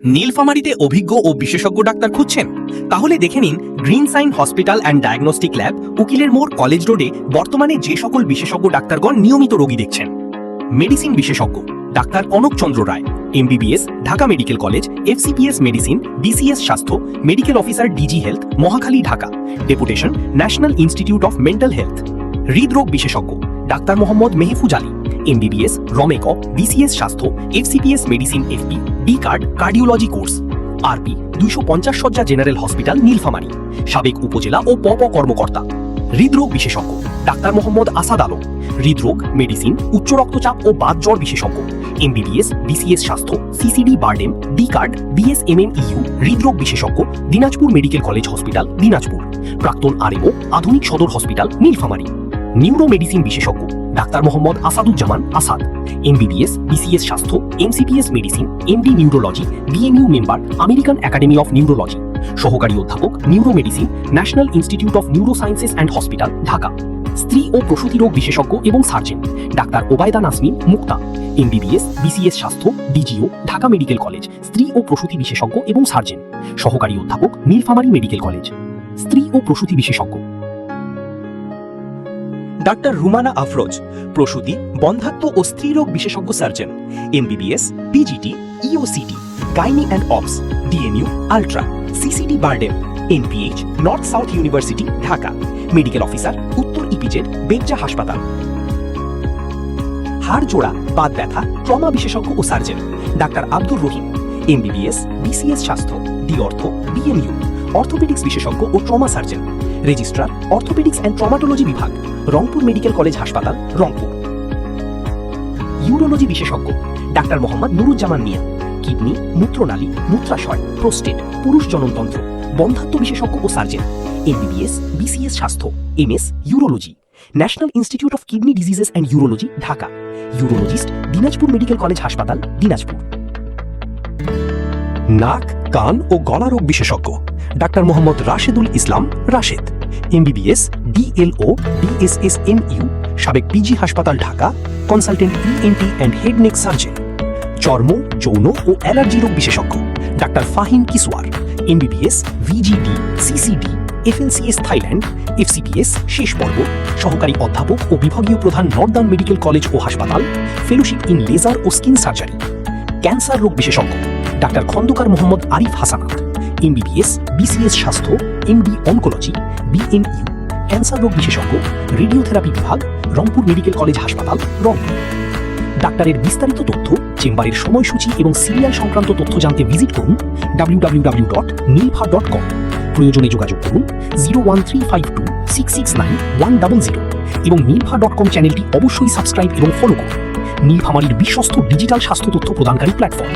নীলফামারীতে অভিজ্ঞ ও বিশেষজ্ঞ ডাক্তার খুঁজছেন? তাহলে দেখে নিন green sign hospital and diagnostic lab, উকিলের মোড়, কলেজ রোডে বর্তমানে যে সকল বিশেষজ্ঞ ডাক্তারগণ নিয়মিত রোগী দেখছেন। মেডিসিন বিশেষজ্ঞ doctor Kanak Chandra Roy, MBBS, Dhaka medical college, FCPS medicine, DCS স্বাস্থ্য, medical officer, DG health, Mohakhali, Dhaka. Deputation, national institute of mental health. হৃদরোগ বিশেষজ্ঞ doctor Mohammad Mehfuz Ali, MBBS, Ramek, DCS স্বাস্থ্য, FCPS medicine, FP, D card, cardiology course. RP 250 শয্যা জেনারেল হসপিটাল, নীলফামারী, সাবেক উপজেলা ও pop কর্মকর্তা। হৃদরোগ বিশেষজ্ঞ ডাক্তার মোহাম্মদ আসাদ আলম, হৃদরোগ, মেডিসিন, উচ্চ রক্তচাপ ও বাত জ্বর বিশেষজ্ঞ, এমবিবিএস, ডিসিএস স্বাস্থ্য, CCD, BIRDEM, D card, BSMMU. হৃদরোগ বিশেষজ্ঞ Dinajpur medical college hospital, Dinajpur, প্রাক্তন আরএমও, আধুনিক সদর হসপিটাল, নীলফামারী। নিউরো মেডিসিন বিশেষজ্ঞ doctor Mohammad Asaduzzaman Asad, MBBS, DCS স্বাস্থ্য, MCPS medicine, MD neurology, BMU member, American academy of neurology, সহকারী অধ্যাপক, neuro medicine, national institute of neuro sciences and hospital, Dhaka. স্ত্রী ও প্রসূতি রোগ বিশেষজ্ঞ এবং surgeon doctor Obaida Nasmin Mukta, MBBS, BCS স্বাস্থ্য, ডিজিও, ঢাকা মেডিকেল কলেজ, স্ত্রী ও প্রসূতি বিশেষজ্ঞ এবং সার্জন, সহকারী অধ্যাপক, নীলফামারী মেডিকেল কলেজ, স্ত্রী ও প্রসূতি বিশেষজ্ঞ। ডাক্তার রুমানা আফরোজ, প্রসূতি, বন্ধ্যাত্ব ও স্ত্রীরোগ বিশেষজ্ঞ surgeon, MBBS, PGT, EOCT, gynae and obs, DMU, ultra, CCD, BIRDEM, NPH, north south university, Dhaka. Medical officer, উত্তর ইপিজেড, বেজ্জা হাসপাতাল। হাড় জোড়া, বাত ব্যথা, ট্রমা বিশেষজ্ঞ ও surgeon doctor Abdur Rahim, MBBS, BCS স্বাস্থ্য, ডি অর্থ, বিএমইউ, অর্থোপেডিক্স বিশেষজ্ঞ ও trauma surgeon, registrar, orthopaedics and traumatology বিভাগ, রংপুর মেডিকেল কলেজ হাসপাতাল, রংপুর। ইউরোলজি বিশেষজ্ঞ ডাক্তার মোহাম্মদ নুরুজ্জামান মিয়া, কিডনি, মূত্রনালী, মূত্রাশয়, প্রোস্টেট, পুরুষ জননতন্ত্র, বন্ধ্যাত্ব বিশেষজ্ঞ ও সার্জন, এমবিবিএস, বিসিএস স্বাস্থ্য, MS, urology, national institute of kidney diseases and urology, Dhaka. Urologist, Dinajpur medical college হাসপাতাল, দিনাজপুর। নাক, কান ও গলা রোগ বিশেষজ্ঞ doctor Mohammad Rashedul Islam, Rashed, MBBS, DLO, DSSMU, সাবেক পিজি হাসপাতাল, Dhaka, consultant, ENT and head neck surgeon. চর্ম, যৌন ও অ্যালার্জি রোগ বিশেষজ্ঞ doctor Fahim Kiswar, MBBS, VGD, CCD, FLCS Thailand, FCPS শেষ পর্ব, সহকারী অধ্যাপক ও বিভাগীয় প্রধান, নর্দার্ন মেডিকেল কলেজ ও হাসপাতাল, ফেলোশিপ ইন লেজার ও স্কিন সার্জারি। ক্যান্সার রোগ বিশেষজ্ঞ ডাক্তার খন্দকার মোহাম্মদ আরিফ হাসানাত, এমবিবিএস, বিসিএস স্বাস্থ্য, এমডি অনকোলজি, বিএমইউ, ক্যান্সার রোগ বিশেষজ্ঞ, রেডিওথেরাপি বিভাগ, রংপুর মেডিকেল কলেজ হাসপাতাল, রংপুর। ডাক্তারের বিস্তারিত তথ্য, চেম্বারের সময়সূচি এবং সিরিয়াল সংক্রান্ত তথ্য জানতে ভিজিট করুন www.nilpha.com। প্রয়োজনে যোগাযোগ করুন 01352669100 এবং nilpha.com চ্যানেলটি অবশ্যই সাবস্ক্রাইব এবং ফলো করুন। নীলফামারীর বিশ্বস্ত ডিজিটাল স্বাস্থ্য তথ্য প্রদানকারী প্ল্যাটফর্ম।